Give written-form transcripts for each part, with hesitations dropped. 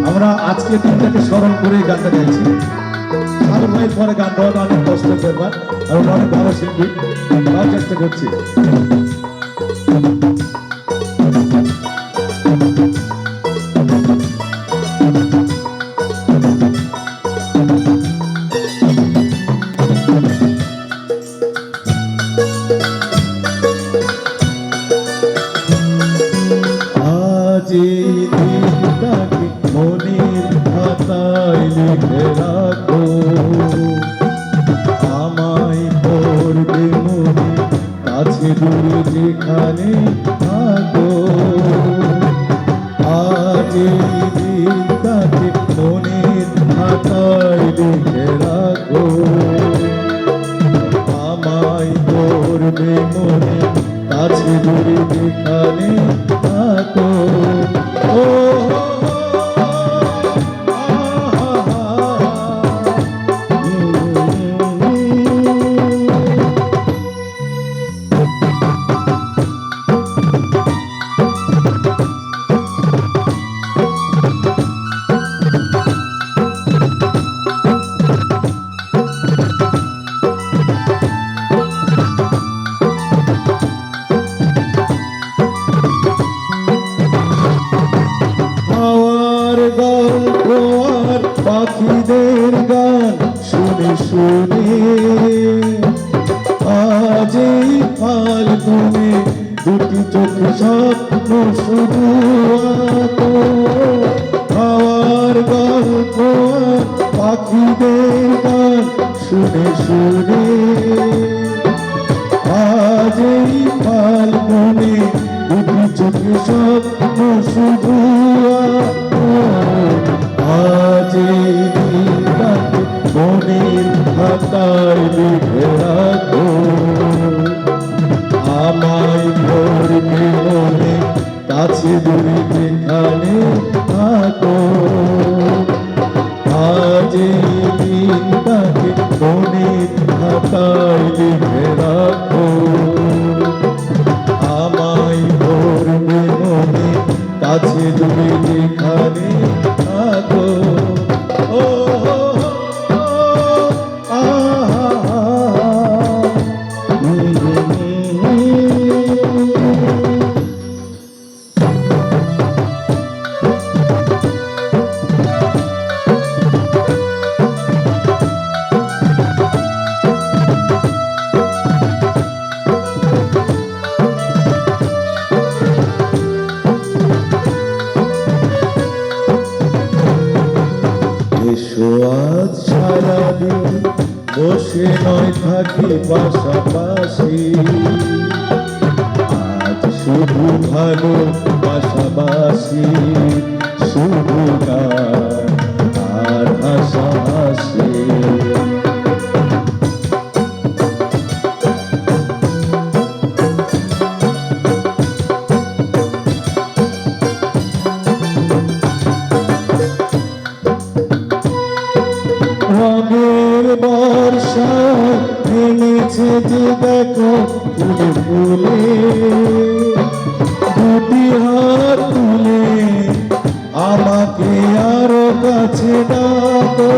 আমরা আজকে দিনটাকে স্মরণ করে গানটা গাইছি। সাধু ভাইয়ের পরে গান গাওয়াটা অনেক কষ্টের ব্যাপার, আর অনেক ভালো শিল্পী, গাওয়ার চেষ্টা করছি। আজ এই দিনটাকে মনের খাতায় লিখে রাখো, আমায় পড়বে মনে, কাছে দূরে যেখানে থাকো। আজ এই দিনটাকে মনের খাতায় লিখে রাখো, আমায় পড়বে মনে, কাছে দূরে যেখানে থাকো। ও পাখিদের গান শুনে শুনে আজ এই ফাল্গুনে দুটি চোখে স্বপ্ন শুধু আঁকো। হাওয়ার গল্প আর পাখিদের গান শুনে শুনে আজ এই ফাল্গুনে দুটি চোখে স্বপ্ন শুধু আঁকো। আজ এই দিনটাকে মনের খাতায় লিখে রাখো, আমায় পড়বে মনে, কাছে দূরে যেখানে থাকো। আজ এই দিনটাকে মনের খাতায় লিখে রাখো, আমায় পড়বে মনে, কাছে দূরে যেখানে থাকো। ও এসো আজ সারাদিন বসে নয় থাকি পাশাপাশি, আজ শুধু ভালো পাশাপাশি, শুধু গান আর হাসাহাসি। রঙের বর্ষা নেমেছে যে দেখো ফুলে ফুলে, দুটি হাত তুলে আমাকে আরো কাছে ডাকো।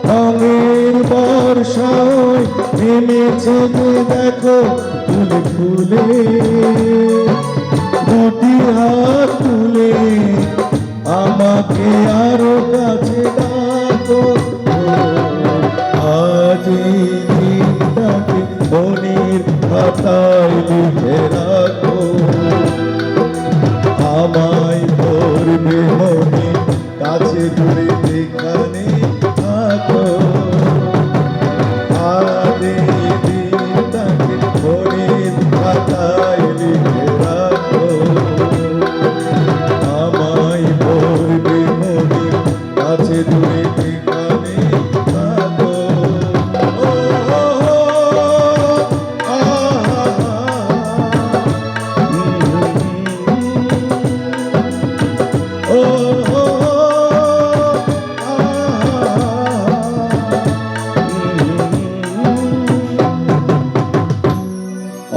রঙের বর্ষা নেমেছে যে দেখো ফুলে ফুলে, দুটি হাত তুলে আমাকে আরো কাছে ডাকো। আজ এই দিনটাকে মনের খাতায় লিখে রাখো, আমায় পড়বে মনে, কাছে দূরে যেখানে থাকো। আজ এই দিনটাকে মনের খাতায় লিখে রাখো, আমায় পড়বে মনে, কাছে দূরে যেখানে থাকো।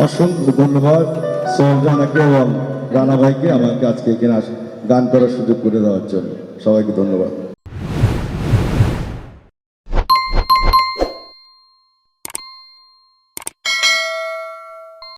অসংখ্য ধন্যবাদ সরজানাকে এবং রানা ভাইকে আমাকে আজকে এখানে গান করার সুযোগ করে দেওয়ার জন্য। সবাইকে ধন্যবাদ।